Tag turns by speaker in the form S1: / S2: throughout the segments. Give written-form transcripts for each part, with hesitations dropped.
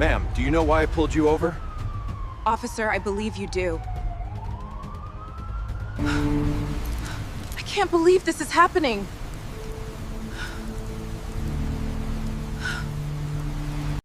S1: Ma'am, do you know why I pulled you over?
S2: Officer, I believe you do. I can't believe this is happening.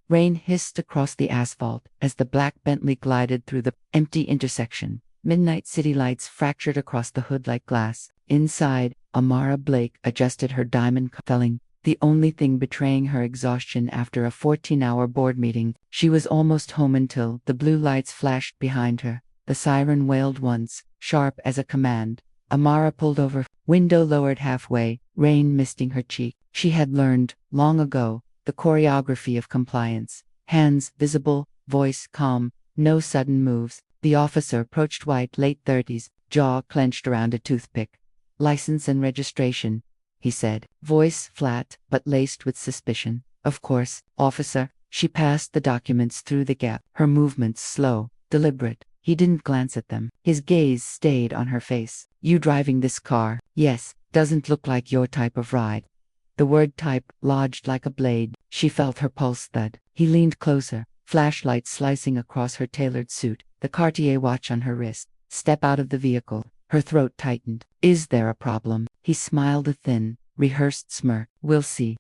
S3: Rain hissed across the asphalt as the black Bentley glided through the empty intersection. Midnight city lights fractured across the hood like glass. Inside, Amara Blake adjusted her diamond felling, the only thing betraying her exhaustion after a 14-hour board meeting. She was almost home until the blue lights flashed behind her. The siren wailed once, sharp as a command. Amara pulled over, window lowered halfway, rain misting her cheek. She had learned, long ago, the choreography of compliance. Hands visible, voice calm, no sudden moves. The officer approached, white, late 30s, jaw clenched around a toothpick. "License and registration," he said, voice flat but laced with suspicion. "Of course, officer." She passed the documents through the gap, her movements slow, deliberate. He didn't glance at them. His gaze stayed on her face. "You driving this car?" "Yes. Doesn't look like your type of ride." The word type lodged like a blade. She felt her pulse thud. He leaned closer, flashlight slicing across her tailored suit, the Cartier watch on her wrist. "Step out of the vehicle." Her throat tightened. "Is there a problem?" He smiled a thin, rehearsed smirk. "We'll see."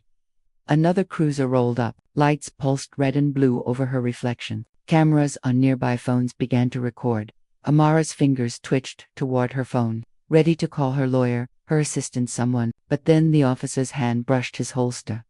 S3: Another cruiser rolled up. Lights pulsed red and blue over her reflection. Cameras on nearby phones began to record. Amara's fingers twitched toward her phone, ready to call her lawyer, her assistant, someone. But then the officer's hand brushed his holster.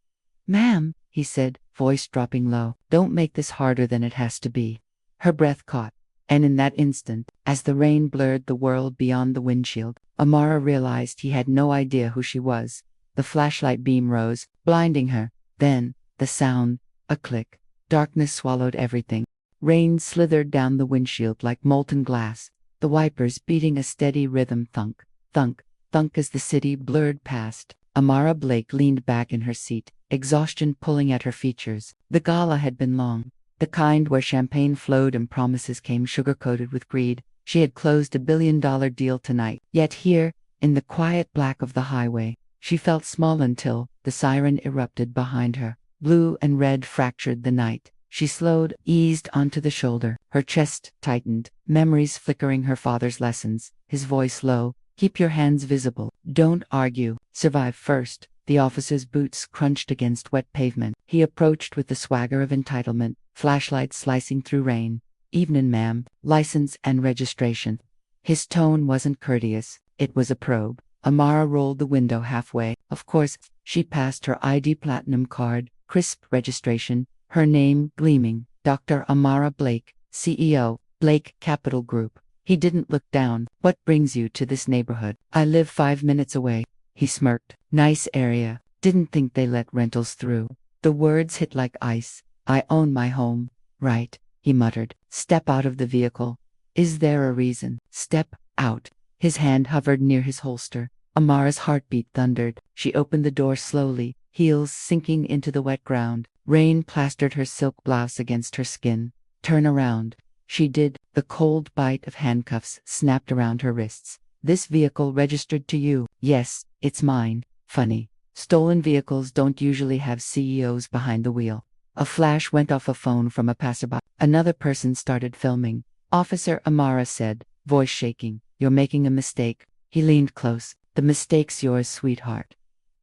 S3: "Ma'am," he said, voice dropping low, "don't make this harder than it has to be." Her breath caught. And in that instant, as the rain blurred the world beyond the windshield, Amara realized he had no idea who she was. The flashlight beam rose, blinding her. Then, the sound, a click. Darkness swallowed everything. Rain slithered down the windshield like molten glass, the wipers beating a steady rhythm, thunk, thunk, thunk as the city blurred past. Amara Blake leaned back in her seat, exhaustion pulling at her features. The gala had been long. The kind where champagne flowed and promises came sugar-coated with greed. She had closed a billion-dollar deal tonight. Yet here, in the quiet black of the highway, she felt small until the siren erupted behind her. Blue and red fractured the night. She slowed, eased onto the shoulder. Her chest tightened, memories flickering her father's lessons. His voice low, "Keep your hands visible. Don't argue. Survive first." The officer's boots crunched against wet pavement. He approached with the swagger of entitlement, flashlight slicing through rain. "Evening, ma'am. License and registration." His tone wasn't courteous. It was a probe. Amara rolled the window halfway. Of course, she passed her ID platinum card, crisp registration, her name gleaming. Dr. Amara Blake, CEO, Blake Capital Group. He didn't look down. "What brings you to this neighborhood?" "I live 5 minutes away." He smirked. "Nice area. Didn't think they let rentals through." The words hit like ice. "I own my home." "Right," he muttered. "Step out of the vehicle." "Is there a reason?" "Step out." His hand hovered near his holster. Amara's heartbeat thundered. She opened the door slowly, heels sinking into the wet ground. Rain plastered her silk blouse against her skin. "Turn around." She did. The cold bite of handcuffs snapped around her wrists. "This vehicle registered to you?" "Yes, it's mine." "Funny. Stolen vehicles don't usually have CEOs behind the wheel." A flash went off a phone from a passerby. Another person started filming. "Officer," Amara said, voice shaking, "you're making a mistake." He leaned close. "The mistake's yours, sweetheart."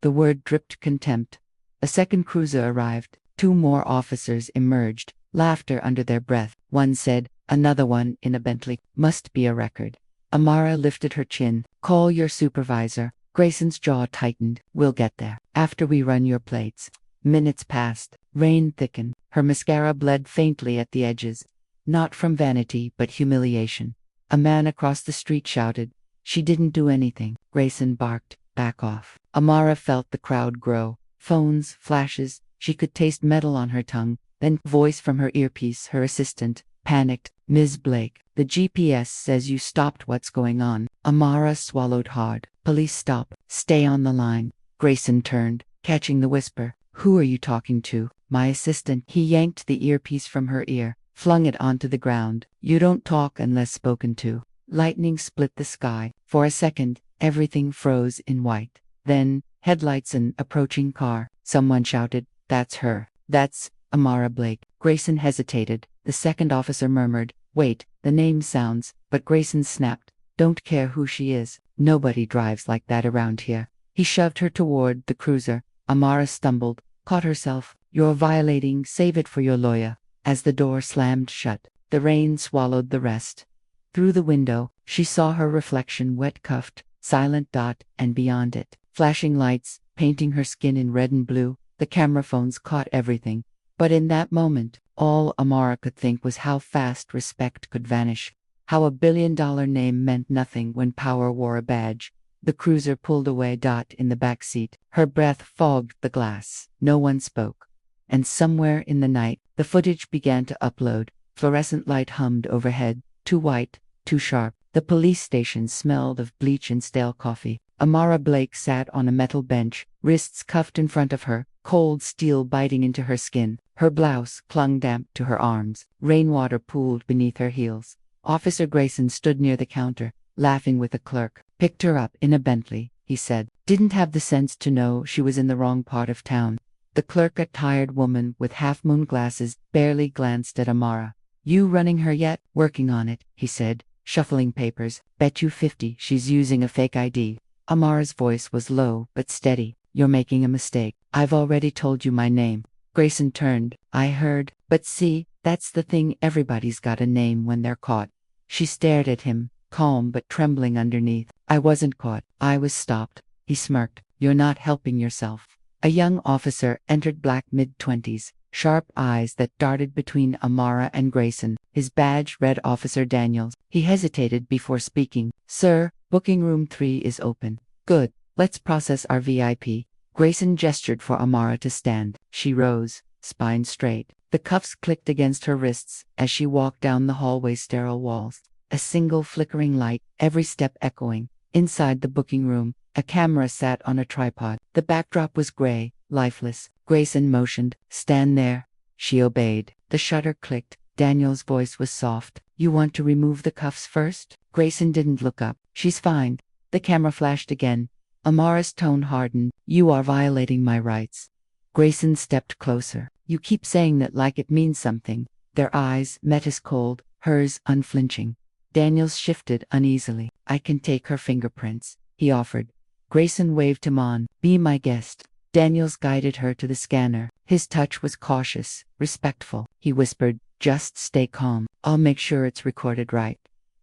S3: The word dripped contempt. A second cruiser arrived. 2 more officers emerged, laughter under their breath. One said, "Another one in a Bentley. Must be a record." Amara lifted her chin. "Call your supervisor." Grayson's jaw tightened. "We'll get there. After we run your plates." Minutes passed. Rain thickened. Her mascara bled faintly at the edges. Not from vanity, but humiliation. A man across the street shouted. "She didn't do anything." Grayson barked, "Back off." Amara felt the crowd grow. Phones, flashes. She could taste metal on her tongue. Then, voice from her earpiece, her assistant, panicked. "Ms. Blake, the GPS says you stopped. What's going on?" Amara swallowed hard. "Police stop. Stay on the line." Grayson turned, catching the whisper. "Who are you talking to?" "My assistant." He yanked the earpiece from her ear, flung it onto the ground. "You don't talk unless spoken to." Lightning split the sky. For a second, everything froze in white. Then, headlights and approaching car. Someone shouted, "That's her." "That's..." Amara Blake. Grayson hesitated. The second officer murmured, "Wait, the name sounds," but Grayson snapped, "Don't care who she is. Nobody drives like that around here." He shoved her toward the cruiser. Amara stumbled, caught herself. "You're violating, save it for your lawyer." As the door slammed shut, the rain swallowed the rest. Through the window, she saw her reflection wet-cuffed, silent dot, and beyond it, flashing lights, painting her skin in red and blue. The camera phones caught everything. But in that moment, all Amara could think was how fast respect could vanish, how $1 billion name meant nothing when power wore a badge. The cruiser pulled away. In the back seat, her breath fogged the glass. No one spoke. And somewhere in the night, the footage began to upload. Fluorescent light hummed overhead, too white, too sharp. The police station smelled of bleach and stale coffee. Amara Blake sat on a metal bench, wrists cuffed in front of her, cold steel biting into her skin. Her blouse clung damp to her arms. Rainwater pooled beneath her heels. Officer Grayson stood near the counter, laughing with a clerk. "Picked her up in a Bentley," he said. "Didn't have the sense to know she was in the wrong part of town." The clerk, a tired woman with half-moon glasses, barely glanced at Amara. "You running her yet?" "Working on it," he said, shuffling papers. "Bet you 50 she's using a fake ID." Amara's voice was low but steady. "You're making a mistake. I've already told you my name." Grayson turned. "I heard, but see, that's the thing, everybody's got a name when they're caught." She stared at him, calm but trembling underneath. "I wasn't caught. I was stopped." He smirked. "You're not helping yourself." A young officer entered, black mid-20s, sharp eyes that darted between Amara and Grayson. His badge read Officer Daniels. He hesitated before speaking. "Sir, booking room 3 is open." "Good. Let's process our VIP." Grayson gestured for Amara to stand. She rose, spine straight. The cuffs clicked against her wrists as she walked down the hallway's sterile walls. A single flickering light, every step echoing. Inside the booking room, a camera sat on a tripod. The backdrop was gray, lifeless. Grayson motioned, "Stand there." She obeyed. The shutter clicked. Daniel's voice was soft. "You want to remove the cuffs first?" Grayson didn't look up. "She's fine." The camera flashed again. Amara's tone hardened. "You are violating my rights." Grayson stepped closer. "You keep saying that like it means something." Their eyes met his cold, hers unflinching. Daniels shifted uneasily. "I can take her fingerprints," he offered. Grayson waved him on. "Be my guest." Daniels guided her to the scanner. His touch was cautious, respectful. He whispered, "Just stay calm. I'll make sure it's recorded right."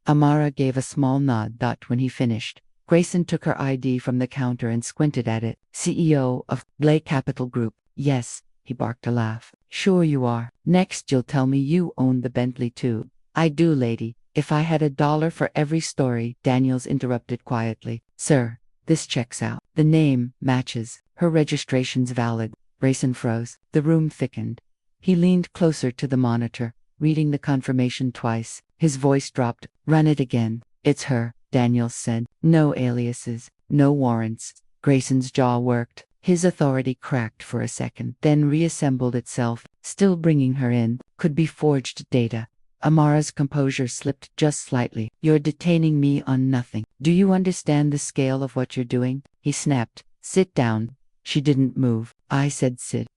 S3: Amara gave a small nod. When he finished, Grayson took her ID from the counter and squinted at it. "CEO of Blake Capital Group." "Yes," he barked a laugh. "Sure you are. Next you'll tell me you own the Bentley too." "I do, lady. If I had $1 for every story," Daniels interrupted quietly. "Sir, this checks out. The name matches. Her registration's valid." Grayson froze. The room thickened. He leaned closer to the monitor, reading the confirmation twice. His voice dropped. "Run it again." "It's her," Daniels said. "No aliases, no warrants." Grayson's jaw worked. His authority cracked for a second, then reassembled itself. "Still bringing her in. Could be forged data." Amara's composure slipped just slightly. "You're detaining me on nothing. Do you understand the scale of what you're doing?" He snapped. "Sit down." She didn't move. "I said sit."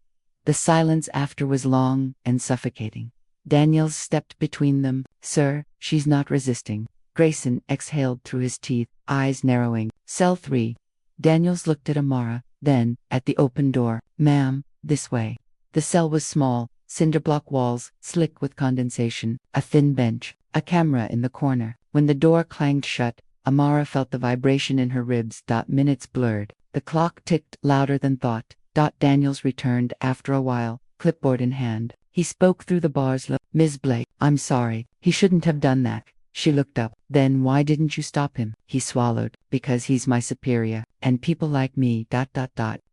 S3: The silence after was long and suffocating. Daniels stepped between them. "Sir, she's not resisting." Grayson exhaled through his teeth, eyes narrowing. "Cell 3. Daniels looked at Amara, then at the open door. "Ma'am, this way." The cell was small, cinderblock walls, slick with condensation, a thin bench, a camera in the corner. When the door clanged shut, Amara felt the vibration in her ribs. Minutes blurred. The clock ticked louder than thought. Daniels returned after a while, clipboard in hand. He spoke through the bars. "Ms. Blake, I'm sorry. He shouldn't have done that." She looked up. "Then why didn't you stop him?" He swallowed. "Because he's my superior, and people like me.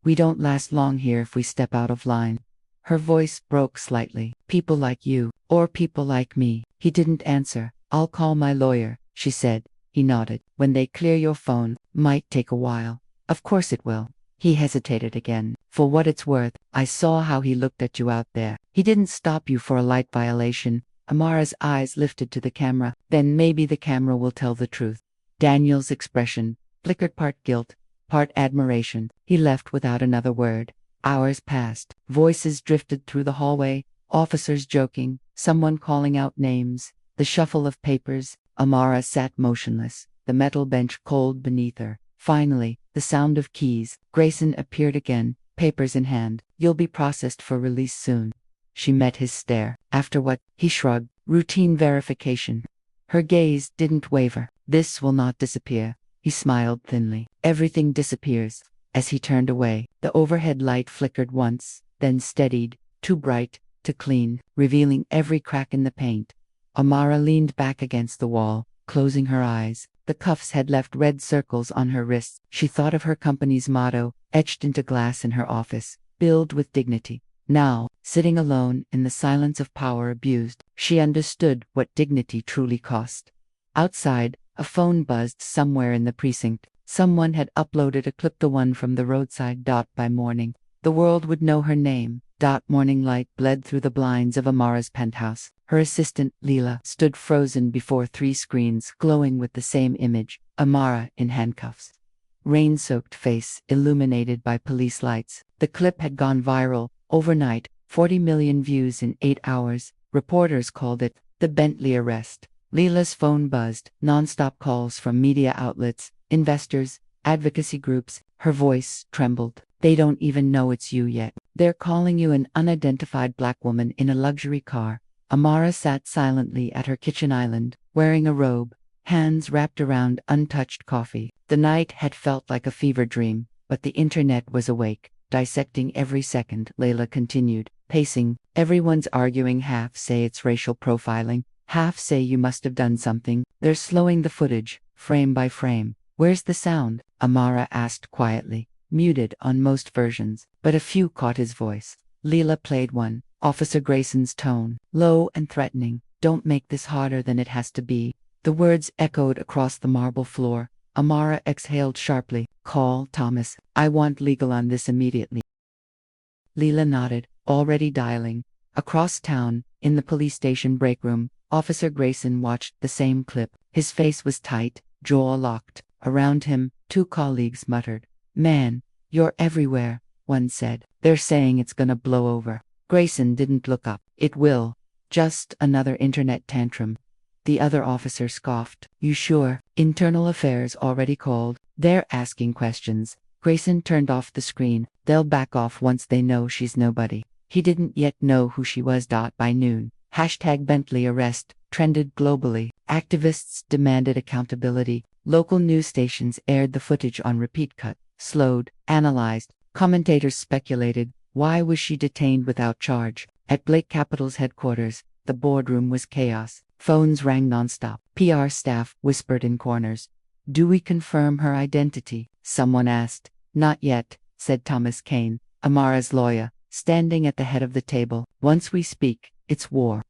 S3: We don't last long here if we step out of line." Her voice broke slightly. "People like you, or people like me." He didn't answer. "I'll call my lawyer," she said. He nodded. "When they clear your phone, might take a while." "Of course it will." He hesitated again. "For what it's worth, I saw how he looked at you out there. He didn't stop you for a light violation." Amara's eyes lifted to the camera. "Then maybe the camera will tell the truth." Daniel's expression flickered, part guilt, part admiration. He left without another word. Hours passed. Voices drifted through the hallway. Officers joking, someone calling out names, the shuffle of papers. Amara sat motionless, the metal bench cold beneath her. Finally, the sound of keys. Grayson appeared again, papers in hand. You'll be processed for release soon. She met his stare. After what? He shrugged. Routine verification. Her gaze didn't waver. This will not disappear. He smiled thinly. Everything disappears. As he turned away, the overhead light flickered once, then steadied, too bright, too clean, revealing every crack in the paint. Amara leaned back against the wall, closing her eyes. The cuffs had left red circles on her wrists. She thought of her company's motto, etched into glass in her office, "Build with dignity." Now, sitting alone in the silence of power abused, she understood what dignity truly cost. Outside, a phone buzzed somewhere in the precinct. Someone had uploaded a clip, the one from the roadside. By morning, the world would know her name. Morning light bled through the blinds of Amara's penthouse. Her assistant, Leela, stood frozen before 3 screens glowing with the same image, Amara in handcuffs. Rain-soaked face illuminated by police lights. The clip had gone viral. Overnight, 40 million views in 8 hours. Reporters called it the Bentley arrest. Leela's phone buzzed, non-stop calls from media outlets, investors, advocacy groups. Her voice trembled. They don't even know it's you yet. They're calling you an unidentified black woman in a luxury car. Amara sat silently at her kitchen island, wearing a robe, hands wrapped around untouched coffee. The night had felt like a fever dream, but the internet was awake, dissecting every second. Layla continued, pacing. Everyone's arguing. Half say it's racial profiling, half say you must have done something. They're slowing the footage, frame by frame. Where's the sound? Amara asked quietly. Muted on most versions, but a few caught his voice. Leela played one. Officer Grayson's tone, low and threatening. Don't make this harder than it has to be. The words echoed across the marble floor. Amara exhaled sharply. Call Thomas. I want legal on this immediately. Leela nodded, already dialing. Across town, in the police station break room, Officer Grayson watched the same clip. His face was tight, jaw locked. Around him, 2 colleagues muttered. Man, you're everywhere, one said. They're saying it's gonna blow over. Grayson didn't look up. It will. Just another internet tantrum. The other officer scoffed. You sure? Internal Affairs already called. They're asking questions. Grayson turned off the screen. They'll back off once they know she's nobody. He didn't yet know who she was. By noon, #Bentley arrest trended globally. Activists demanded accountability. Local news stations aired the footage on repeat cut, slowed, analyzed. Commentators speculated. Why was she detained without charge? At Blake Capital's headquarters, the boardroom was chaos. Phones rang nonstop. PR staff whispered in corners. Do we confirm her identity? Someone asked. Not yet, said Thomas Kane, Amara's lawyer, standing at the head of the table. Once we speak, it's war.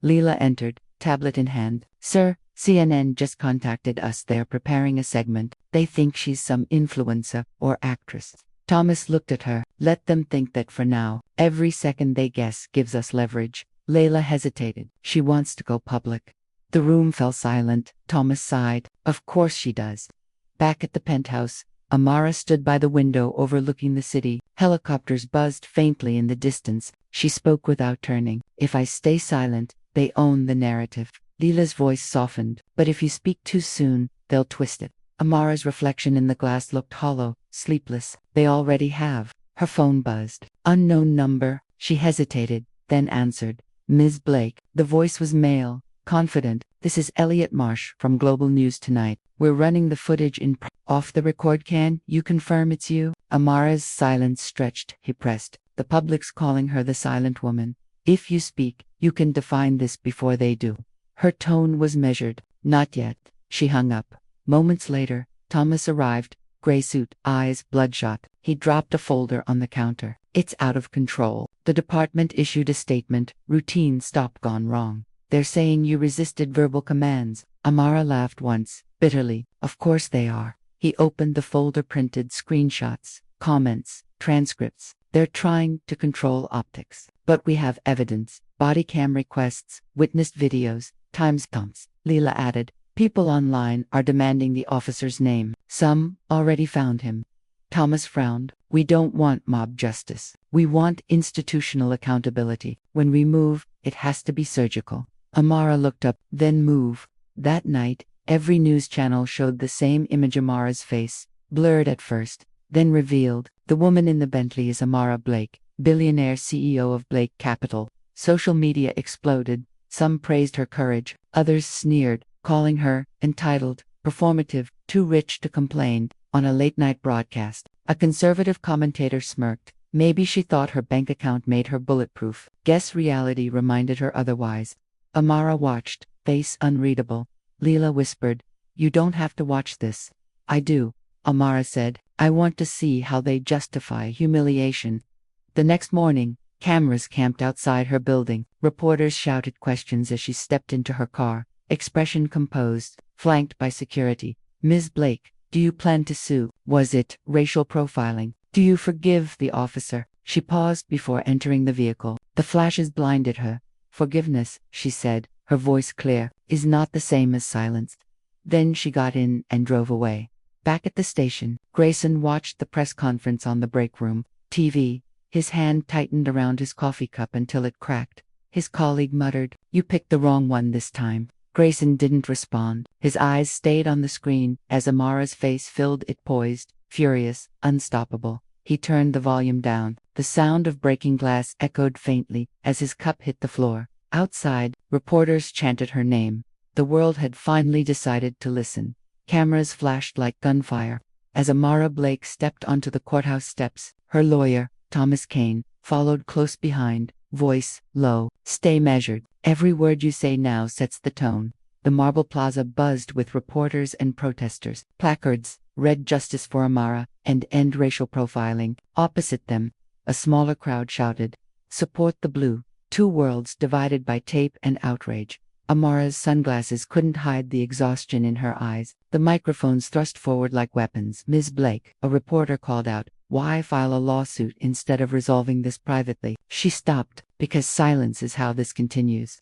S3: Leela entered, tablet in hand. Sir, CNN just contacted us. They're preparing a segment. They think she's some influencer or actress. Thomas looked at her. Let them think that for now. Every second they guess gives us leverage. Layla hesitated. She wants to go public. The room fell silent. Thomas sighed. Of course she does. Back at the penthouse, Amara stood by the window overlooking the city. Helicopters buzzed faintly in the distance. She spoke without turning. If I stay silent, they own the narrative. Leela's voice softened. But if you speak too soon, they'll twist it. Amara's reflection in the glass looked hollow, sleepless. They already have. Her phone buzzed. Unknown number. She hesitated, then answered. Ms. Blake. The voice was male, confident. This is Elliot Marsh from Global News Tonight. We're running the footage in off the record. Can you confirm it's you? Amara's silence stretched. He pressed. The public's calling her the silent woman. If you speak, you can define this before they do. Her tone was measured. Not yet. She hung up. Moments later, Thomas arrived, gray suit, eyes bloodshot. He dropped a folder on the counter. It's out of control. The department issued a statement. Routine stop gone wrong. They're saying you resisted verbal commands. Amara laughed once, bitterly. Of course they are. He opened the folder, printed screenshots, comments, transcripts. They're trying to control optics. But we have evidence. Body cam requests, witnessed videos, timestamps. Leela added. People online are demanding the officer's name. Some already found him. Thomas frowned. We don't want mob justice. We want institutional accountability. When we move, it has to be surgical. Amara looked up, then move. That night, every news channel showed the same image: Amara's face, blurred at first, then revealed. The woman in the Bentley is Amara Blake, billionaire CEO of Blake Capital. Social media exploded. Some praised her courage, others sneered, calling her entitled, performative, too rich to complain. On a late-night broadcast, a conservative commentator smirked. Maybe she thought her bank account made her bulletproof. Guess reality reminded her otherwise. Amara watched, face unreadable. Leela whispered, "You don't have to watch this." "I do," Amara said. "I want to see how they justify humiliation." The next morning, cameras camped outside her building. Reporters shouted questions as she stepped into her car, expression composed, flanked by security. "Ms. Blake, do you plan to sue? Was it racial profiling? Do you forgive the officer?" She paused before entering the vehicle. The flashes blinded her. "Forgiveness," she said, her voice clear, "is not the same as silence." Then she got in and drove away. Back at the station, Grayson watched the press conference on the break room TV. His hand tightened around his coffee cup until it cracked. His colleague muttered, "You picked the wrong one this time." Grayson didn't respond. His eyes stayed on the screen as Amara's face filled it, poised, furious, unstoppable. He turned the volume down. The sound of breaking glass echoed faintly as his cup hit the floor. Outside, reporters chanted her name. The world had finally decided to listen. Cameras flashed like gunfire. As Amara Blake stepped onto the courthouse steps, her lawyer, Thomas Kane, followed close behind, voice low, "Stay measured. Every word you say now sets the tone." The Marble Plaza buzzed with reporters and protesters. Placards read "Justice for Amara" and "End Racial Profiling." Opposite them, a smaller crowd shouted, "Support the Blue." Two worlds divided by tape and outrage. Amara's sunglasses couldn't hide the exhaustion in her eyes. The microphones thrust forward like weapons. "Ms. Blake," a reporter called out, "why file a lawsuit instead of resolving this privately?" She stopped, "Because silence is how this continues."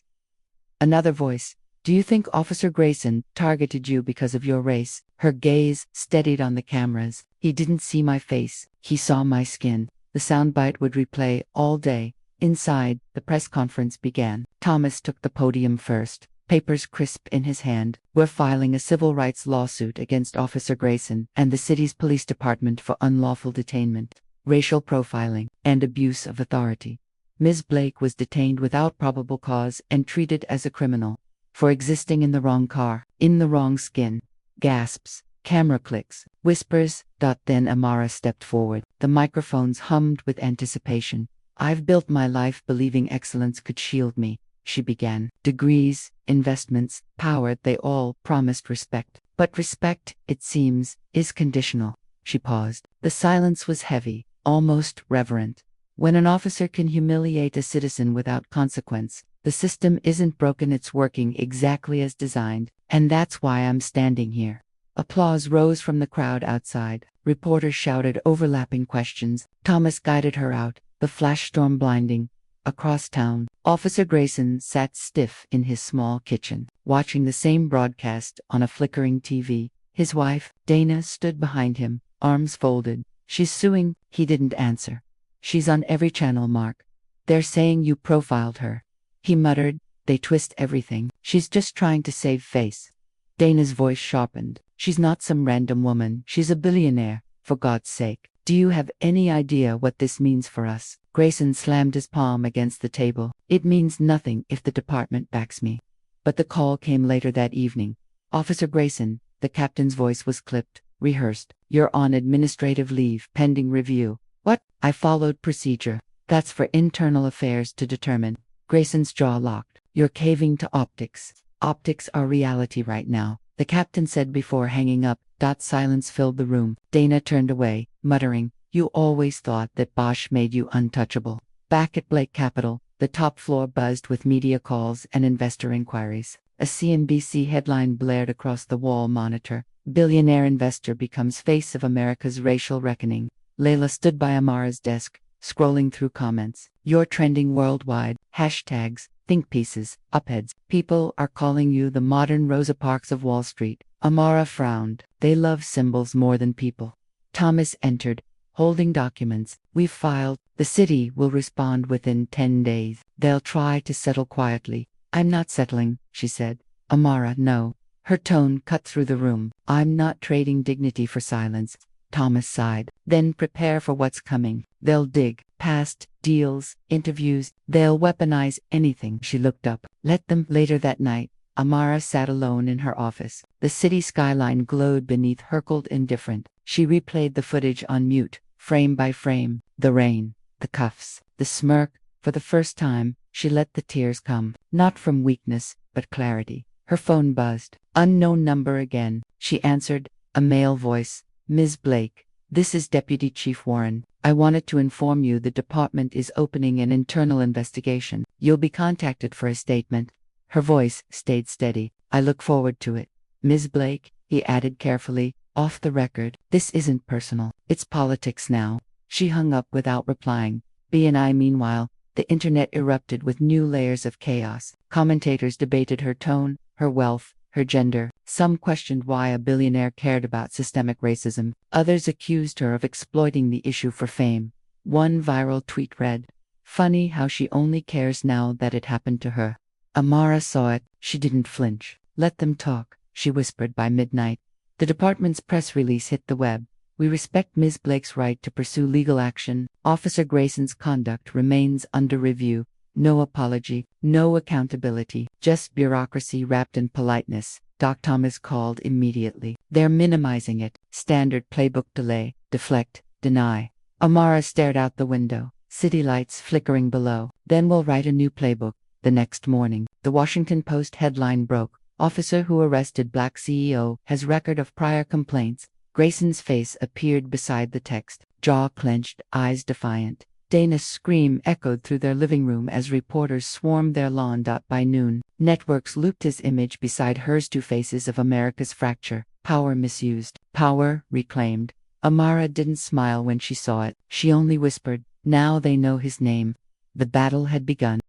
S3: Another voice, "Do you think Officer Grayson targeted you because of your race?" Her gaze steadied on the cameras. "He didn't see my face. He saw my skin." The soundbite would replay all day. Inside, the press conference began. Thomas took the podium first, papers crisp in his hand. "We're filing a civil rights lawsuit against Officer Grayson and the city's police department for unlawful detainment, racial profiling, and abuse of authority." Ms. Blake was detained without probable cause and treated as a criminal for existing in the wrong car, in the wrong skin. Gasps, camera clicks, whispers. Then Amara stepped forward. The microphones hummed with anticipation. "I've built my life believing excellence could shield me," she began. "Degrees, investments, power, they all promised respect. But respect, it seems, is conditional." She paused. The silence was heavy, almost reverent. When an officer can humiliate a citizen without consequence, the system isn't broken, it's working exactly as designed. And that's why I'm standing here. Applause rose from the crowd outside. Reporters shouted overlapping questions. Thomas guided her out, the flash storm blinding. Across town, Officer Grayson sat stiff in his small kitchen, watching the same broadcast on a flickering TV. His wife, Dana, stood behind him, arms folded. "She's suing." He didn't answer. "She's on every channel, Mark. They're saying you profiled her." He muttered, "They twist everything. She's just trying to save face." Dana's voice sharpened. "She's not some random woman. She's a billionaire, for God's sake. Do you have any idea what this means for us?" Grayson slammed his palm against the table. "It means nothing if the department backs me." But the call came later that evening. "Officer Grayson," the captain's voice was clipped, rehearsed, "you're on administrative leave pending review." "What?" "I followed procedure. That's for internal affairs to determine." Grayson's jaw locked. "You're caving to optics." "Optics are reality right now," the captain said before hanging up. Silence filled the room. Dana turned away, muttering, "You always thought that Bosch made you untouchable." Back at Blake Capital, the top floor buzzed with media calls and investor inquiries. A CNBC headline blared across the wall monitor. "Billionaire investor becomes face of America's racial reckoning." Layla stood by Amara's desk, scrolling through comments. "You're trending worldwide. Hashtags, think pieces, op-eds. People are calling you the modern Rosa Parks of Wall Street." Amara frowned. "They love symbols more than people." Thomas entered, holding documents. We've filed. The city will respond within 10 days. They'll try to settle quietly. I'm not settling, she said. Amara, no. Her tone cut through the room. I'm not trading dignity for silence. Thomas sighed. Then prepare for what's coming. They'll dig past deals, interviews. They'll weaponize anything. She looked up. Let them. Later that night, Amara sat alone in her office. The city skyline glowed beneath her, indifferent. She replayed the footage on mute, frame by frame. The rain, the cuffs, the smirk. For the first time, she let the tears come. Not from weakness, but clarity. Her phone buzzed. Unknown number again. She answered. A male voice. Ms. Blake, this is Deputy Chief Warren. I wanted to inform you the department is opening an internal investigation. You'll be contacted for a statement. Her voice stayed steady. I look forward to it. Ms. Blake, he added carefully, off the record, this isn't personal. It's politics now. She hung up without replying. B&I meanwhile, the internet erupted with new layers of chaos. Commentators debated her tone, her wealth, her gender. Some questioned why a billionaire cared about systemic racism. Others accused her of exploiting the issue for fame. One viral tweet read, "Funny how she only cares now that it happened to her." Amara saw it. She didn't flinch. Let them talk, she whispered. By midnight, the department's press release hit the web. We respect Ms. Blake's right to pursue legal action. Officer Grayson's conduct remains under review. No apology, no accountability, just bureaucracy wrapped in politeness. Doc Thomas called immediately. They're minimizing it. Standard playbook: delay, deflect, deny. Amara stared out the window. City lights flickering below. Then we'll write a new playbook. The next morning, the Washington Post headline broke. Officer who arrested Black CEO has record of prior complaints. Grayson's face appeared beside the text. Jaw clenched, eyes defiant. Dana's scream echoed through their living room as reporters swarmed their lawn. By noon, networks looped his image beside hers. Two faces of America's fracture. Power misused. Power reclaimed. Amara didn't smile when she saw it. She only whispered, now they know his name. The battle had begun.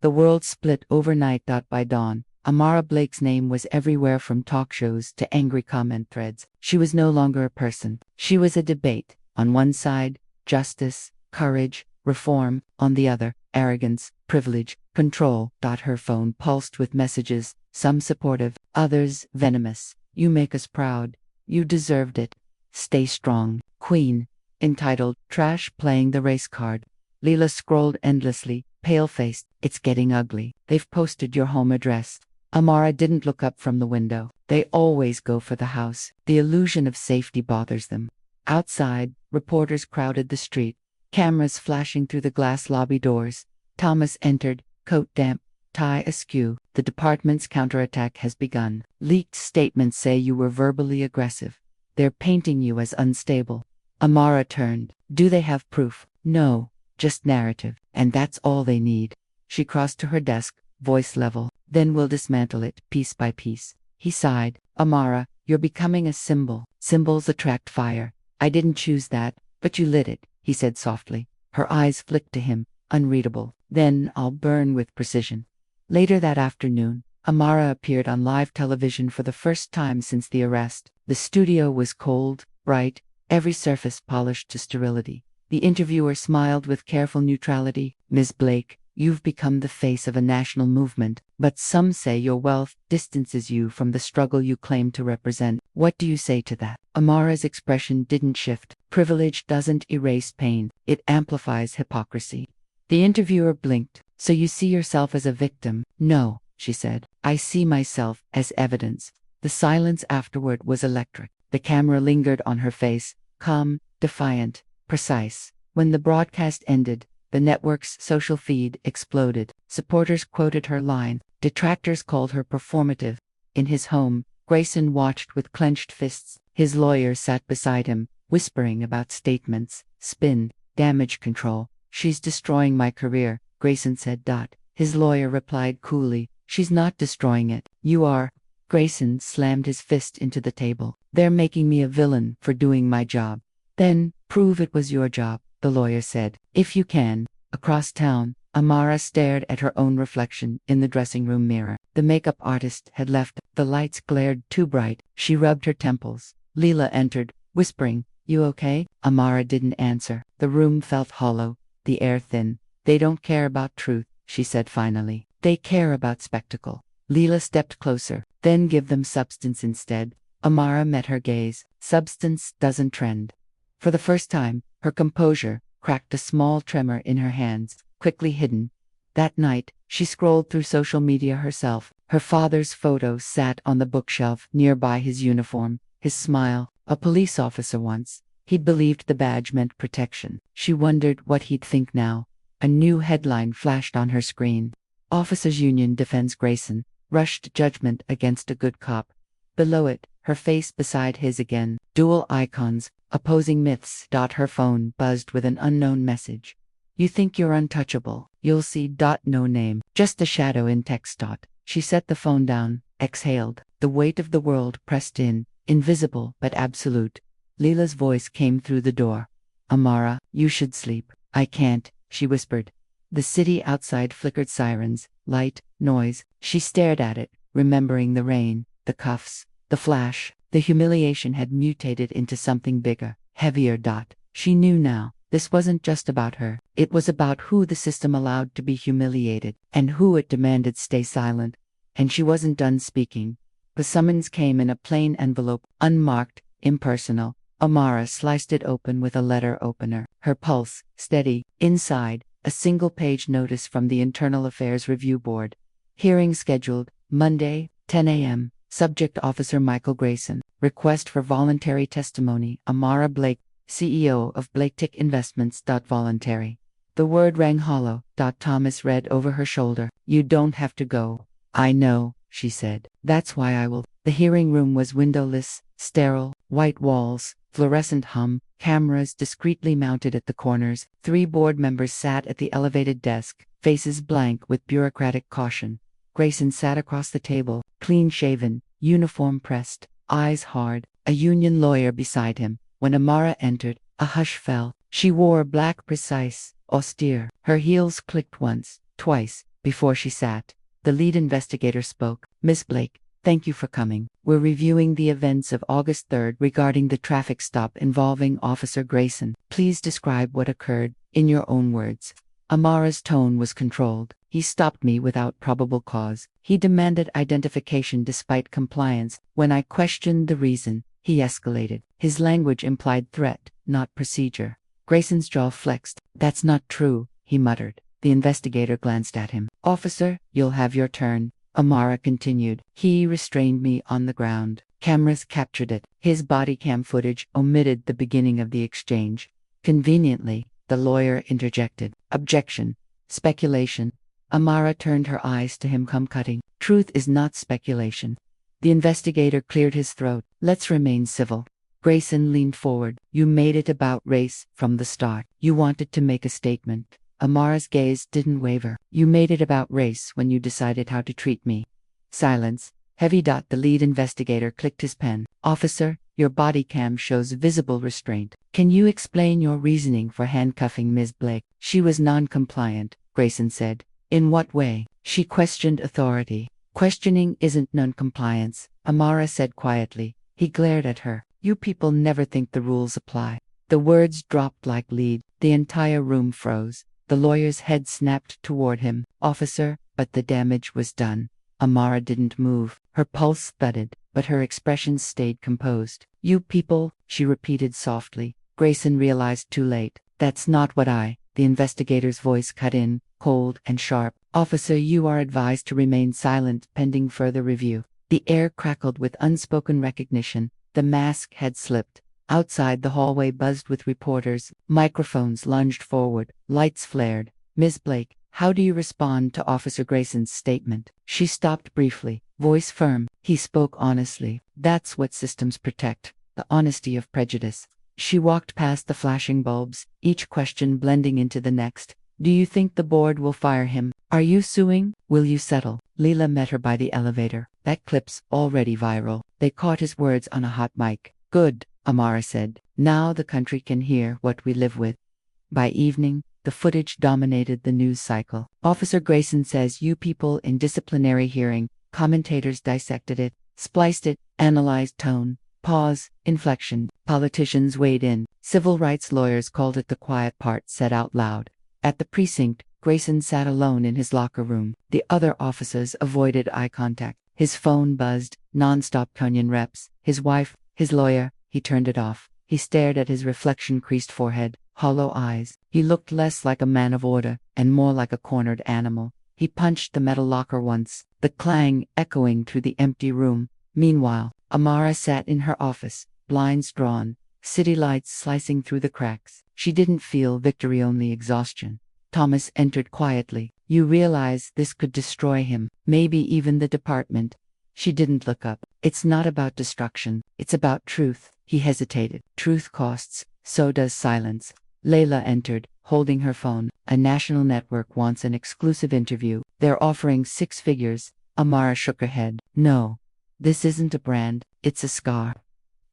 S3: The world split overnight. By dawn, Amara Blake's name was everywhere, from talk shows to angry comment threads. She was no longer a person. She was a debate. On one side, justice, courage, reform. On the other, arrogance, privilege, control. Her phone pulsed with messages, some supportive, others venomous. You make us proud. You deserved it. Stay strong, Queen. Entitled, Trash Playing the Race Card. Leela scrolled endlessly, pale-faced. It's getting ugly. They've posted your home address. Amara didn't look up from the window. They always go for the house. The illusion of safety bothers them. Outside, reporters crowded the street. Cameras flashing through the glass lobby doors. Thomas entered, coat damp, tie askew. The department's counterattack has begun. Leaked statements say you were verbally aggressive. They're painting you as unstable. Amara turned. Do they have proof? No, just narrative. And that's all they need. She crossed to her desk, voice level. Then we'll dismantle it, piece by piece. He sighed. Amara, you're becoming a symbol. Symbols attract fire. I didn't choose that, but you lit it, he said softly. Her eyes flicked to him, unreadable. Then I'll burn with precision. Later that afternoon, Amara appeared on live television for the first time since the arrest. The studio was cold, bright, every surface polished to sterility. The interviewer smiled with careful neutrality. Ms. Blake, you've become the face of a national movement, but some say your wealth distances you from the struggle you claim to represent. What do you say to that? Amara's expression didn't shift. Privilege doesn't erase pain, it amplifies hypocrisy. The interviewer blinked. So you see yourself as a victim? No, she said. I see myself as evidence. The silence afterward was electric. The camera lingered on her face, calm, defiant, precise. When the broadcast ended, the network's social feed exploded. Supporters quoted her line. Detractors called her performative. In his home, Grayson watched with clenched fists. His lawyer sat beside him, whispering about statements, spin, damage control. She's destroying my career, Grayson said. His lawyer replied coolly, she's not destroying it. You are. Grayson slammed his fist into the table. They're making me a villain for doing my job. Then, prove it was your job, the lawyer said. If you can. Across town, Amara stared at her own reflection in the dressing room mirror. The makeup artist had left. The lights glared too bright. She rubbed her temples. Leela entered, whispering, You okay? Amara didn't answer. The room felt hollow, the air thin. They don't care about truth, she said finally. They care about spectacle. Leela stepped closer. Then give them substance instead. Amara met her gaze. Substance doesn't trend. For the first time, her composure cracked a small tremor in her hands, quickly hidden. That night, she scrolled through social media herself. Her father's photo sat on the bookshelf nearby his uniform, his smile. A police officer once. He'd believed the badge meant protection. She wondered what he'd think now. A new headline flashed on her screen. Officers Union defends Grayson. Rushed judgment against a good cop. Below it, her face beside his again. Dual icons, opposing myths. Her phone buzzed with an unknown message. You think you're untouchable. You'll see. No name. Just a shadow in text. She set the phone down, exhaled. The weight of the world pressed in, invisible but absolute. Leela's voice came through the door. Amara, you should sleep. I can't, she whispered. The city outside flickered sirens, light, noise. She stared at it, remembering the rain, the cuffs, the flash. The humiliation had mutated into something bigger, heavier. She knew now. This wasn't just about her. It was about who the system allowed to be humiliated, and who it demanded stay silent. And she wasn't done speaking. The summons came in a plain envelope, unmarked, impersonal. Amara sliced it open with a letter opener. Her pulse, steady. Inside, a single-page notice from the Internal Affairs Review Board. Hearing scheduled, Monday, 10 a.m. Subject Officer Michael Grayson. Request for voluntary testimony. Amara Blake, CEO of breathtaking Investments. Voluntary. The word rang hollow. Thomas read over her shoulder. You don't have to go. I know, she said. That's why I will. The hearing room was windowless, sterile, white walls, fluorescent hum, cameras discreetly mounted at the corners. 3 board members sat at the elevated desk, faces blank with bureaucratic caution. Grayson sat across the table, clean-shaven, uniform pressed, eyes hard, a union lawyer beside him. When Amara entered, a hush fell. She wore black, precise, austere. Her heels clicked once, twice, before she sat. The lead investigator spoke. Miss Blake, thank you for coming. We're reviewing the events of August 3rd regarding the traffic stop involving Officer Grayson. Please describe what occurred, in your own words. Amara's tone was controlled. He stopped me without probable cause. He demanded identification despite compliance. When I questioned the reason, he escalated. His language implied threat, not procedure. Grayson's jaw flexed. That's not true, he muttered. The investigator glanced at him. Officer, you'll have your turn. Amara continued. He restrained me on the ground. Cameras captured it. His body cam footage omitted the beginning of the exchange. Conveniently, the lawyer interjected. Objection. Speculation. Amara turned her eyes to him. Come cutting. Truth is not speculation. The investigator cleared his throat. Let's remain civil. Grayson leaned forward. You made it about race from the start. You wanted to make a statement. Amara's gaze didn't waver. You made it about race when you decided how to treat me. Silence. Heavy. The lead investigator clicked his pen. Officer, your body cam shows visible restraint. Can you explain your reasoning for handcuffing Ms. Blake? She was non-compliant, Grayson said. In what way? She questioned authority. Questioning isn't non-compliance, Amara said quietly. He glared at her. You people never think the rules apply. The words dropped like lead. The entire room froze. The lawyer's head snapped toward him. Officer, but the damage was done. Amara didn't move. Her pulse thudded, but her expression stayed composed. You people, she repeated softly. Grayson realized too late. That's not what the investigator's voice cut in, cold and sharp. Officer, you are advised to remain silent pending further review. The air crackled with unspoken recognition. The mask had slipped. Outside, the hallway buzzed with reporters. Microphones lunged forward. Lights flared. Ms. Blake, how do you respond to Officer Grayson's statement? She stopped briefly, voice firm. He spoke honestly. That's what systems protect, the honesty of prejudice. She walked past the flashing bulbs, each question blending into the next. Do you think the board will fire him? Are you suing? Will you settle? Leela met her by the elevator. That clip's already viral. They caught his words on a hot mic. Good, Amara said. Now the country can hear what we live with. By evening, the footage dominated the news cycle. Officer Grayson says you people in disciplinary hearing. Commentators dissected it, spliced it, analyzed tone. Pause, inflection. Politicians weighed in. Civil rights lawyers called it the quiet part said out loud. At the precinct, Grayson sat alone in his locker room. The other officers avoided eye contact. His phone buzzed, non-stop Kenyan reps. His wife, his lawyer. He turned it off. He stared at his reflection-creased forehead, hollow eyes. He looked less like a man of order and more like a cornered animal. He punched the metal locker once, the clang echoing through the empty room. Meanwhile, Amara sat in her office, blinds drawn, city lights slicing through the cracks. She didn't feel victory, only exhaustion. Thomas entered quietly. You realize this could destroy him, maybe even the department. She didn't look up. It's not about destruction, it's about truth. He hesitated. Truth costs, so does silence. Layla entered, holding her phone. A national network wants an exclusive interview. They're offering 6 figures. Amara shook her head. No. This isn't a brand, it's a scar.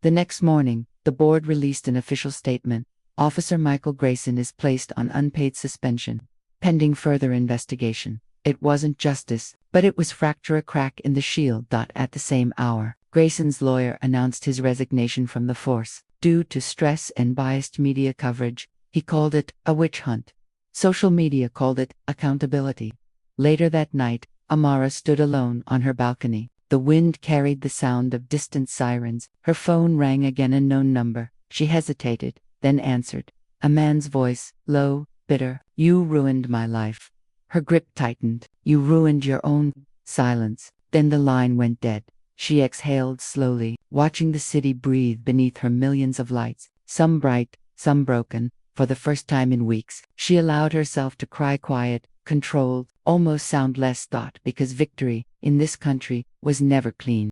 S3: The next morning, the board released an official statement. Officer Michael Grayson is placed on unpaid suspension, pending further investigation. It wasn't justice, but it was fracture a crack in the shield. At the same hour, Grayson's lawyer announced his resignation from the force, due to stress and biased media coverage. He called it a witch hunt. Social media called it accountability. Later that night, Amara stood alone on her balcony. The wind carried the sound of distant sirens. Her phone rang again, a known number. She hesitated, then answered. A man's voice, low, bitter. You ruined my life. Her grip tightened. You ruined your own. Silence. Then the line went dead. She exhaled slowly, watching the city breathe beneath her millions of lights, some bright, some broken. For the first time in weeks, she allowed herself to cry, quiet, controlled, almost soundless thought, because victory, in this country, was never clean.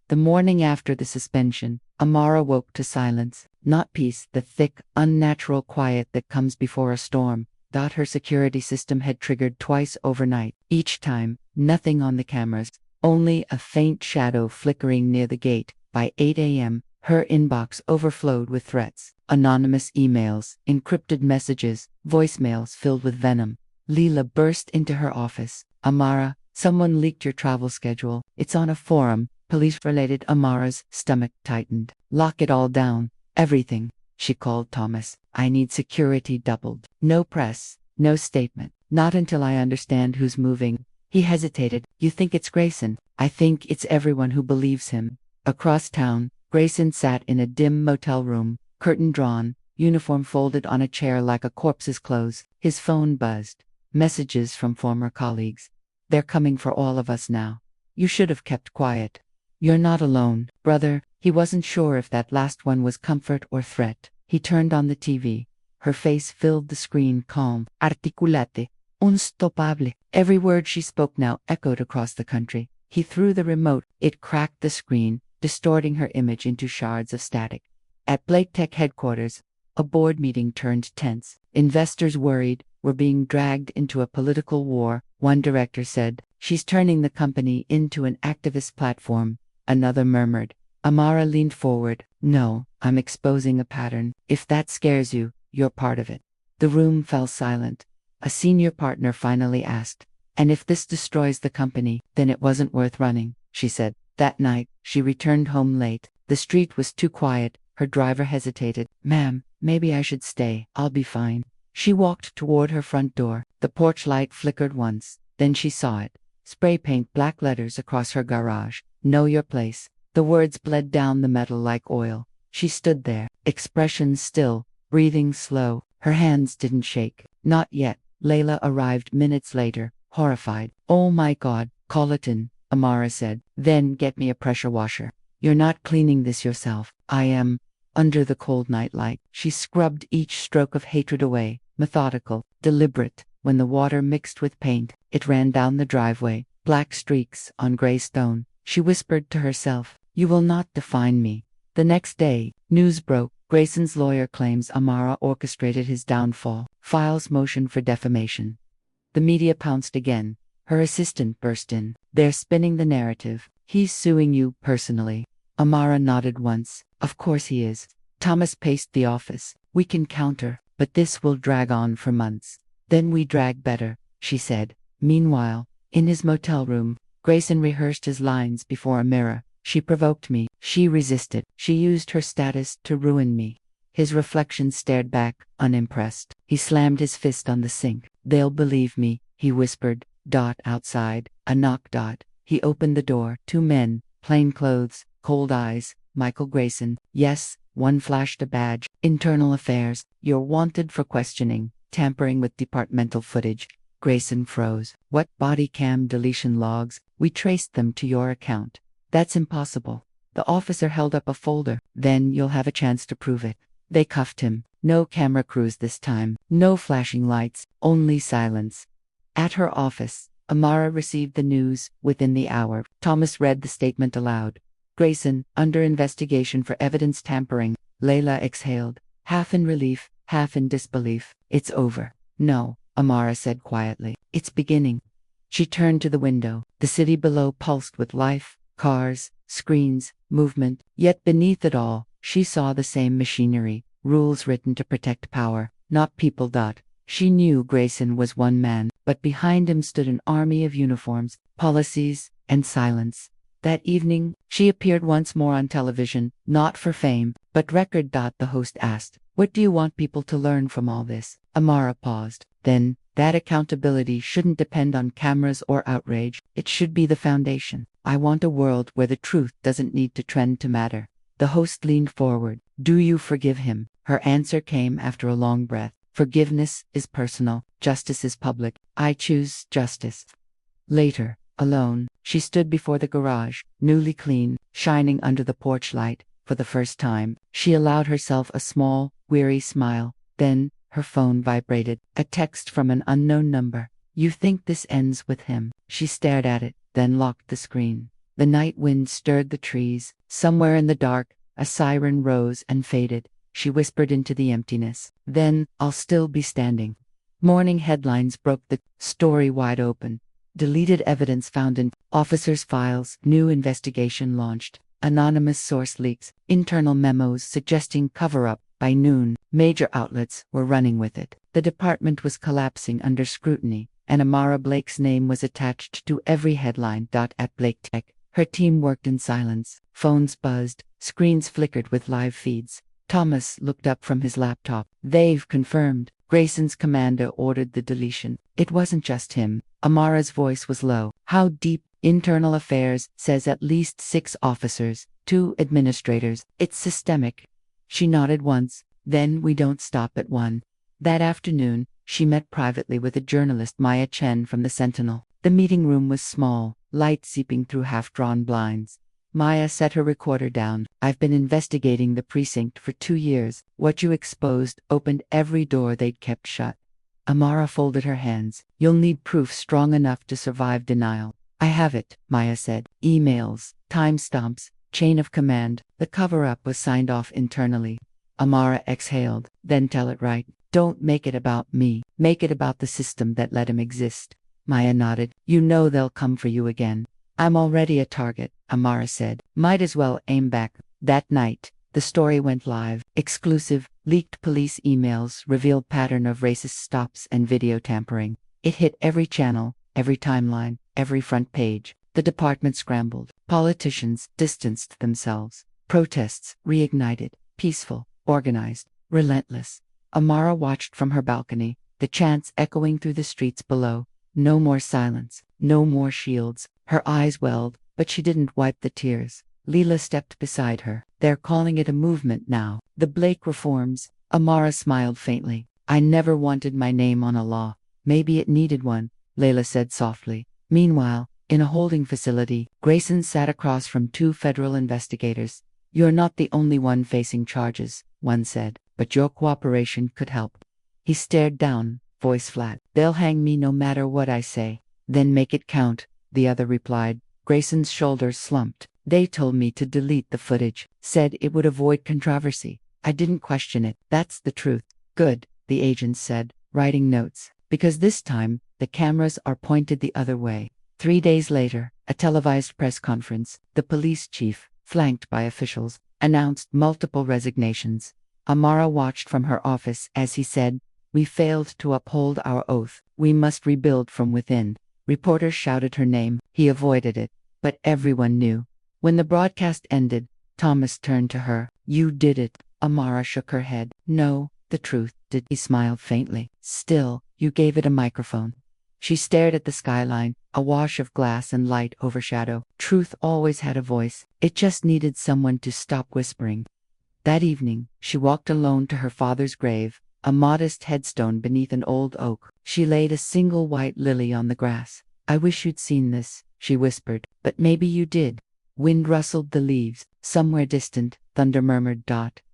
S3: The morning after the suspension, Amara woke to silence, not peace, the thick, unnatural quiet that comes before a storm. Her security system had triggered twice overnight. Each time, nothing on the cameras, only a faint shadow flickering near the gate. By 8 a.m., her inbox overflowed with threats, anonymous emails, encrypted messages, voicemails filled with venom. Leela burst into her office. Amara, someone leaked your travel schedule. It's on a forum, police-related. Amara's stomach tightened. Lock it all down. Everything. She called Thomas. I need security doubled. No press, no statement. Not until I understand who's moving. He hesitated. You think it's Grayson? I think it's everyone who believes him. Across town, Grayson sat in a dim motel room, curtain drawn, uniform folded on a chair like a corpse's clothes. His phone buzzed. Messages from former colleagues. They're coming for all of us now. You should have kept quiet. You're not alone, brother. He wasn't sure if that last one was comfort or threat. He turned on the TV. Her face filled the screen, calm. Articulate. Unstoppable. Every word she spoke now echoed across the country. He threw the remote. It cracked the screen, distorting her image into shards of static. At Blake Tech headquarters, a board meeting turned tense. Investors worried, were being dragged into a political war. One director said, she's turning the company into an activist platform. Another murmured. Amara leaned forward. No, I'm exposing a pattern. If that scares you, you're part of it. The room fell silent. A senior partner finally asked, and if this destroys the company, then it wasn't worth running, she said. That night, she returned home late. The street was too quiet. Her driver hesitated. Ma'am, maybe I should stay. I'll be fine. She walked toward her front door. The porch light flickered once. Then she saw it. Spray paint black letters across her garage. Know your place. The words bled down the metal like oil. She stood there, expression still, breathing slow. Her hands didn't shake. Not yet. Layla arrived minutes later, horrified. Oh my God, call it in, Amara said. Then get me a pressure washer. You're not cleaning this yourself. I am. Under the cold night light, she scrubbed each stroke of hatred away, methodical, deliberate. When the water mixed with paint, it ran down the driveway, black streaks on gray stone. She whispered to herself, you will not define me. The next day, news broke. Grayson's lawyer claims Amara orchestrated his downfall, files motion for defamation. The media pounced again. Her assistant burst in. They're spinning the narrative. He's suing you personally. Amara nodded once. Of course he is. Thomas paced the office. We can counter, but this will drag on for months. Then we drag better, she said. Meanwhile, in his motel room, Grayson rehearsed his lines before a mirror. She provoked me. She resisted. She used her status to ruin me. His reflection stared back, unimpressed. He slammed his fist on the sink. They'll believe me, he whispered. Outside. A knock. He opened the door. Two men, plain clothes, cold eyes. Michael Grayson. Yes, one flashed a badge. Internal Affairs. You're wanted for questioning, tampering with departmental footage. Grayson froze. What? Body cam deletion logs? We traced them to your account. That's impossible. The officer held up a folder. Then you'll have a chance to prove it. They cuffed him. No camera crews this time. No flashing lights. Only silence. At her office, Amara received the news within the hour. Thomas read the statement aloud. Grayson, under investigation for evidence tampering. Layla exhaled, half in relief, half in disbelief. It's over. No, Amara said quietly. It's beginning. She turned to the window. The city below pulsed with life, cars, screens, movement. Yet beneath it all, she saw the same machinery, rules written to protect power, not people. She knew Grayson was one man, but behind him stood an army of uniforms, policies, and silence. That evening, she appeared once more on television, not for fame, but record. The host asked, "What do you want people to learn from all this?" Amara paused. Then, that accountability shouldn't depend on cameras or outrage. It should be the foundation. I want a world where the truth doesn't need to trend to matter. The host leaned forward. Do you forgive him? Her answer came after a long breath. Forgiveness is personal. Justice is public. I choose justice. Later, alone, she stood before the garage, newly clean, shining under the porch light. For the first time, she allowed herself a small, weary smile. Then, her phone vibrated. A text from an unknown number. You think this ends with him? She stared at it, then locked the screen. The night wind stirred the trees. Somewhere in the dark, a siren rose and faded. She whispered into the emptiness. Then, I'll still be standing. Morning headlines broke the story wide open. Deleted evidence found in officers' files. New investigation launched. Anonymous source leaks. Internal memos suggesting cover-up. By noon, major outlets were running with it. The department was collapsing under scrutiny, and Amara Blake's name was attached to every headline. At Blake Tech, her team worked in silence. Phones buzzed, screens flickered with live feeds. Thomas looked up from his laptop. They've confirmed. Grayson's commander ordered the deletion. It wasn't just him. Amara's voice was low. How deep? Internal Affairs says at least 6 officers, 2 administrators. It's systemic. She nodded once. Then we don't stop at 1. That afternoon, she met privately with a journalist, Maya Chen from the Sentinel. The meeting room was small, light seeping through half-drawn blinds. Maya set her recorder down. I've been investigating the precinct for 2 years. What you exposed opened every door they'd kept shut. Amara folded her hands. You'll need proof strong enough to survive denial. I have it, Maya said. Emails, timestamps, chain of command. The cover-up was signed off internally. Amara exhaled. Then tell it right. Don't make it about me. Make it about the system that let him exist. Maya nodded. You know they'll come for you again. I'm already a target, Amara said. Might as well aim back. That night, the story went live. Exclusive, leaked police emails revealed pattern of racist stops and video tampering. It hit every channel, every timeline, every front page. The department scrambled. Politicians distanced themselves. Protests reignited. Peaceful, organized, relentless. Amara watched from her balcony, the chants echoing through the streets below. No more silence. No more shields. Her eyes welled, but she didn't wipe the tears. Leela stepped beside her. They're calling it a movement now. The Blake reforms. Amara smiled faintly. I never wanted my name on a law. Maybe it needed one, Layla said softly. Meanwhile, in a holding facility, Grayson sat across from 2 federal investigators. You're not the only one facing charges, one said, but your cooperation could help. He stared down, voice flat. They'll hang me no matter what I say. Then make it count, the other replied. Grayson's shoulders slumped. They told me to delete the footage, said it would avoid controversy. I didn't question it. That's the truth. Good, the agent said, writing notes. Because this time, the cameras are pointed the other way. 3 days later, a televised press conference, the police chief, flanked by officials, announced multiple resignations. Amara watched from her office as he said, We failed to uphold our oath. We must rebuild from within. Reporters shouted her name. He avoided it. But everyone knew. When the broadcast ended, Thomas turned to her. You did it. Amara shook her head. No, the truth did. He smiled faintly. Still, you gave it a microphone. She stared at the skyline, a wash of glass and light overshadow. Truth always had a voice. It just needed someone to stop whispering. That evening, she walked alone to her father's grave, a modest headstone beneath an old oak. She laid a single white lily on the grass. I wish you'd seen this, she whispered, but maybe you did. Wind rustled the leaves. Somewhere distant, thunder murmured.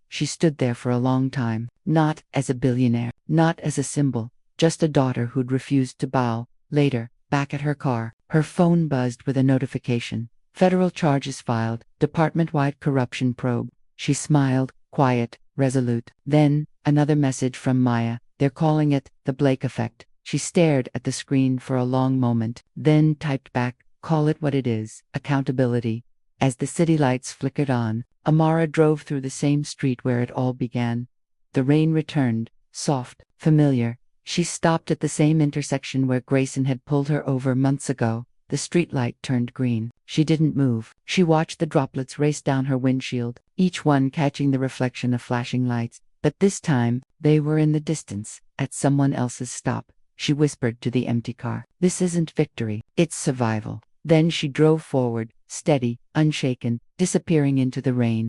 S3: She stood there for a long time, not as a billionaire, not as a symbol, just a daughter who'd refused to bow. Later, back at her car, her phone buzzed with a notification. Federal charges filed, department-wide corruption probe. She smiled, quiet, resolute. Then, another message from Maya. They're calling it the Blake effect. She stared at the screen for a long moment, then typed back, call it what it is, accountability. As the city lights flickered on, Amara drove through the same street where it all began. The rain returned, soft, familiar. She stopped at the same intersection where Grayson had pulled her over months ago. The streetlight turned green. She didn't move. She watched the droplets race down her windshield, each one catching the reflection of flashing lights. But this time, they were in the distance, at someone else's stop. She whispered to the empty car. This isn't victory, it's survival. Then she drove forward, steady, unshaken, disappearing into the rain.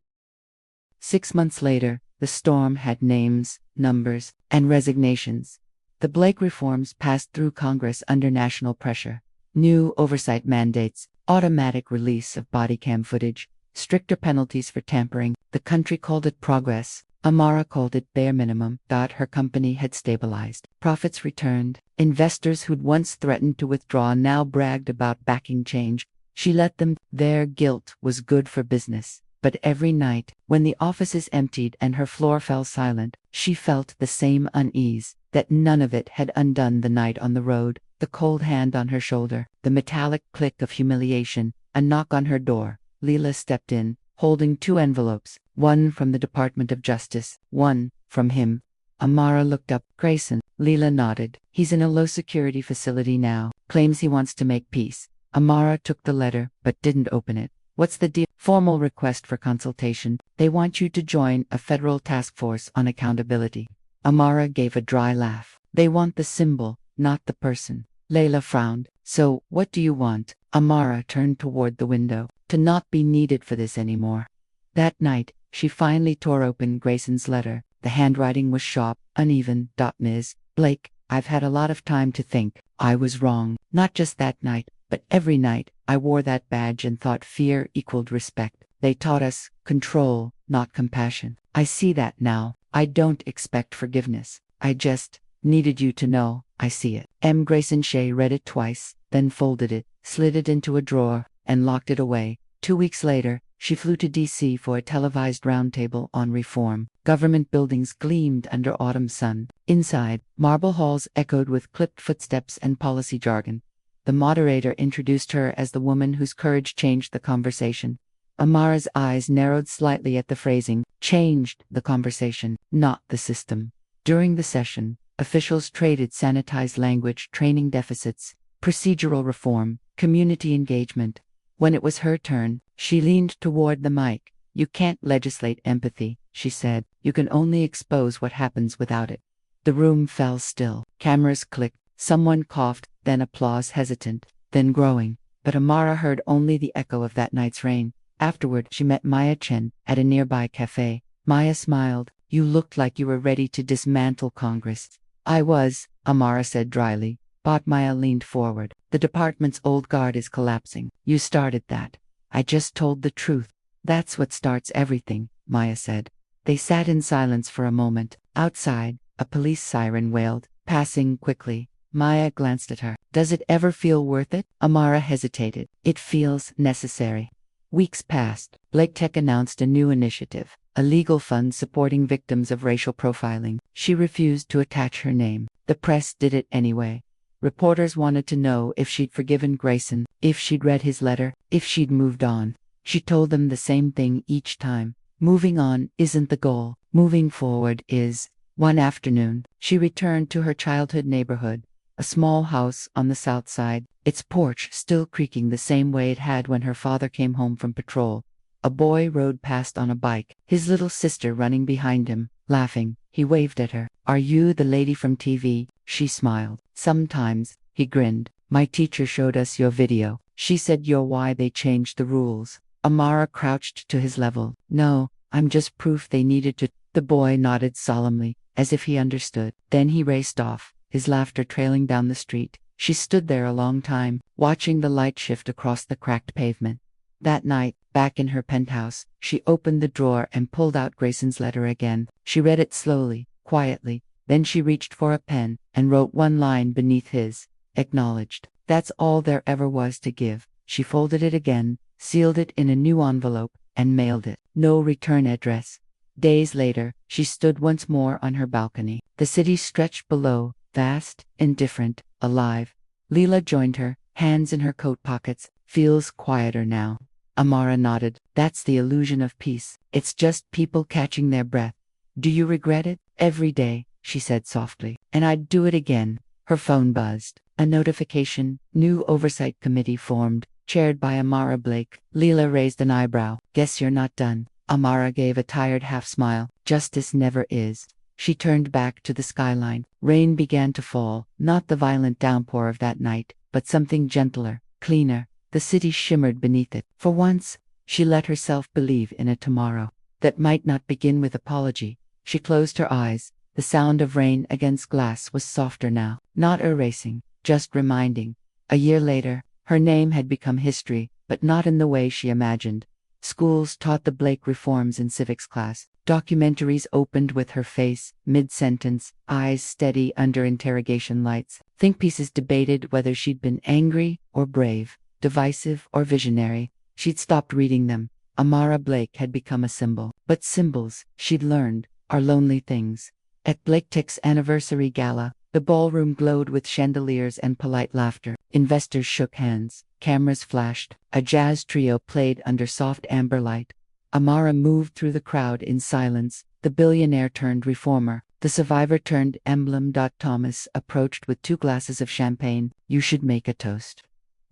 S3: 6 months later, the storm had names, numbers, and resignations. The Blake reforms passed through Congress under national pressure. New oversight mandates, automatic release of body cam footage, stricter penalties for tampering. The country called it progress. Amara called it bare minimum. Her company had stabilized. Profits returned. Investors who'd once threatened to withdraw now bragged about backing change. She let them. Their guilt was good for business. But every night, when the offices emptied and her floor fell silent, she felt the same unease, that none of it had undone the night on the road, the cold hand on her shoulder, the metallic click of humiliation, a knock on her door. Leela stepped in, holding 2 envelopes, one from the Department of Justice, one from him. Amara looked up. Grayson. Leela nodded. He's in a low-security facility now. Claims he wants to make peace. Amara took the letter, but didn't open it. What's the deal? Formal request for consultation. They want you to join a federal task force on accountability. Amara gave a dry laugh. They want the symbol, not the person. Layla frowned. So, what do you want? Amara turned toward the window. To not be needed for this anymore. That night, she finally tore open Grayson's letter. The handwriting was sharp, uneven. Ms. Blake, I've had a lot of time to think. I was wrong. Not just that night, but every night. I wore that badge and thought fear equaled respect. They taught us control, not compassion. I see that now. I don't expect forgiveness. I just needed you to know. I see it. Grayson Shea read it twice, then folded it, slid it into a drawer, and locked it away. 2 weeks later, she flew to D.C. for a televised roundtable on reform. Government buildings gleamed under autumn sun. Inside, marble halls echoed with clipped footsteps and policy jargon. The moderator introduced her as the woman whose courage changed the conversation. Amara's eyes narrowed slightly at the phrasing, changed the conversation, not the system. During the session, officials traded sanitized language, training deficits, procedural reform, community engagement. When it was her turn, she leaned toward the mic. You can't legislate empathy, she said. You can only expose what happens without it. The room fell still. Cameras clicked. Someone coughed, then applause, hesitant, then growing. But Amara heard only the echo of that night's rain. Afterward, she met Maya Chen at a nearby cafe. Maya smiled. You looked like you were ready to dismantle Congress. I was, Amara said dryly. But Maya leaned forward. The department's old guard is collapsing. You started that. I just told the truth. That's what starts everything, Maya said. They sat in silence for a moment. Outside, a police siren wailed, passing quickly. Maya glanced at her. Does it ever feel worth it? Amara hesitated. It feels necessary. Weeks passed. Blake Tech announced a new initiative, a legal fund supporting victims of racial profiling. She refused to attach her name. The press did it anyway. Reporters wanted to know if she'd forgiven Grayson, if she'd read his letter, if she'd moved on. She told them the same thing each time. Moving on isn't the goal. Moving forward is. One afternoon, she returned to her childhood neighborhood. a small house on the south side, its porch still creaking the same way it had when her father came home from patrol. A boy rode past on a bike, his little sister running behind him, laughing. He waved at her. "Are you the lady from TV?" She smiled. "Sometimes," he grinned. "My teacher showed us your video. She said you're why they changed the rules." Amara crouched to his level. "No, I'm just proof they needed to." The boy nodded solemnly, as if he understood. Then he raced off, his laughter trailing down the street. She stood there a long time, watching the light shift across the cracked pavement. That night, back in her penthouse, she opened the drawer and pulled out Grayson's letter again. She read it slowly, quietly, then she reached for a pen and wrote one line beneath his. "Acknowledged." That's all there ever was to give. She folded it again, sealed it in a new envelope, and mailed it. No return address. Days later, she stood once more on her balcony. The city stretched below, vast, indifferent, alive. Leela joined her, hands in her coat pockets. "Feels quieter now." Amara nodded. "That's the illusion of peace. It's just people catching their breath." "Do you regret it?" "Every day," she said softly. "And I'd do it again." Her phone buzzed. A notification. New oversight committee formed, chaired by Amara Blake. Leela raised an eyebrow. "Guess you're not done." Amara gave a tired half-smile. "Justice never is." She turned back to the skyline. Rain began to fall, not the violent downpour of that night, but something gentler, cleaner. The city shimmered beneath it. For once, she let herself believe in a tomorrow that might not begin with apology. She closed her eyes. The sound of rain against glass was softer now, not erasing, just reminding. A year later, her name had become history, but not in the way she imagined. Schools taught the Blake reforms in civics class. Documentaries opened with her face, mid-sentence, eyes steady under interrogation lights. Think pieces debated whether she'd been angry or brave, divisive or visionary. She'd stopped reading them. Amara Blake had become a symbol. But symbols, she'd learned, are lonely things. At Blake Tick's anniversary gala, the ballroom glowed with chandeliers and polite laughter. Investors shook hands. Cameras flashed. A jazz trio played under soft amber light. Amara moved through the crowd in silence. The billionaire turned reformer. The survivor turned emblem. Thomas approached with 2 glasses of champagne. "You should make a toast."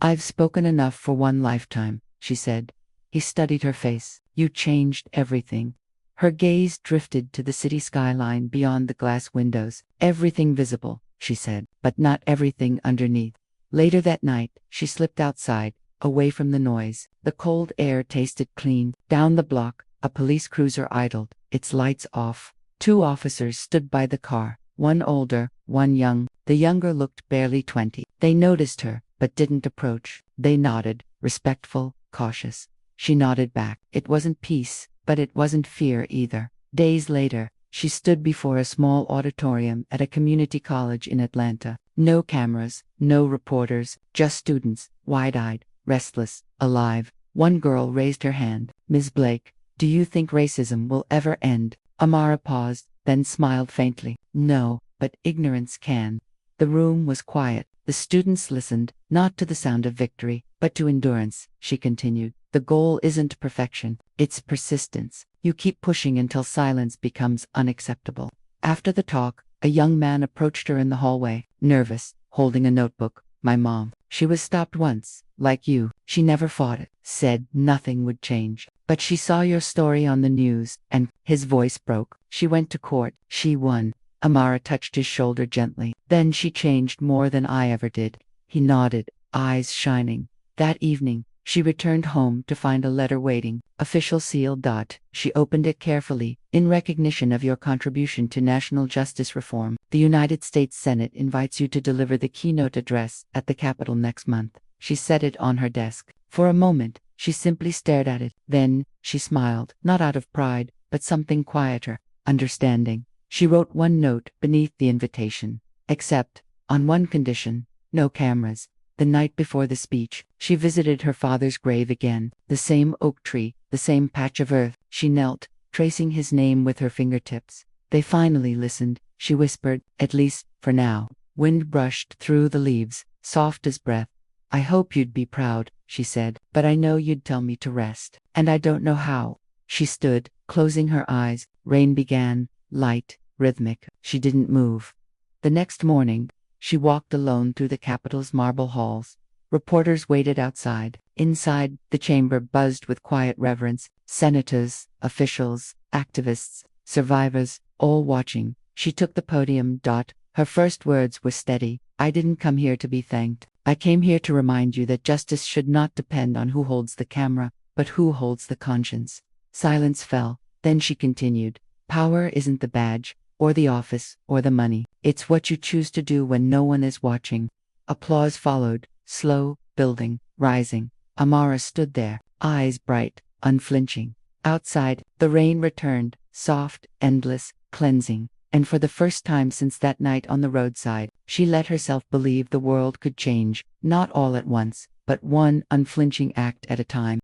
S3: "I've spoken enough for one lifetime," she said. He studied her face. "You changed everything." Her gaze drifted to the city skyline beyond the glass windows. "Everything visible," she said, "but not everything underneath." Later that night, she slipped outside, away from the noise. The cold air tasted clean. Down the block, a police cruiser idled, its lights off. 2 officers stood by the car, one older, one young. The younger looked barely 20. They noticed her, but didn't approach. They nodded, respectful, cautious. She nodded back. It wasn't peace, but it wasn't fear either. Days later, she stood before a small auditorium at a community college in Atlanta. No cameras, no reporters, just students, wide-eyed, restless, alive. One girl raised her hand. "Ms. Blake, do you think racism will ever end?" Amara paused, then smiled faintly. "No, but ignorance can." The room was quiet. The students listened, not to the sound of victory, but to endurance. She continued. "The goal isn't perfection, it's persistence. You keep pushing until silence becomes unacceptable." After the talk, a young man approached her in the hallway, nervous, holding a notebook. "My mom. She was stopped once, like you. She never fought it, said nothing would change. But she saw your story on the news, and," his voice broke, "she went to court. She won." Amara touched his shoulder gently. "Then she changed more than I ever did." He nodded, eyes shining. That evening, she returned home to find a letter waiting, official seal. She opened it carefully. "In recognition of your contribution to national justice reform, the United States Senate invites you to deliver the keynote address at the Capitol next month." She set it on her desk. For a moment, she simply stared at it. Then, she smiled, not out of pride, but something quieter, understanding. She wrote one note beneath the invitation. "Except, on one condition, no cameras." The night before the speech, she visited her father's grave again. The same oak tree, the same patch of earth. She knelt, tracing his name with her fingertips. "They finally listened," she whispered, "at least, for now." Wind brushed through the leaves, soft as breath. "I hope you'd be proud," she said, "but I know you'd tell me to rest. And I don't know how." She stood, closing her eyes. Rain began, light, rhythmic. She didn't move. The next morning, She walked alone through the Capitol's marble halls. Reporters waited outside. Inside, the chamber buzzed with quiet reverence. Senators, officials, activists, survivors, all watching. She took the podium. Her first words were steady. I didn't come here to be thanked. I came here to remind you that justice should not depend on who holds the camera, but who holds the conscience. Silence fell. Then she continued. Power isn't the badge, or the office, or the money. It's what you choose to do when no one is watching. Applause followed, slow, building, rising. Amara stood there, eyes bright, unflinching. Outside, the rain returned, soft, endless, cleansing. And for the first time since that night on the roadside, she let herself believe the world could change, not all at once, but one unflinching act at a time.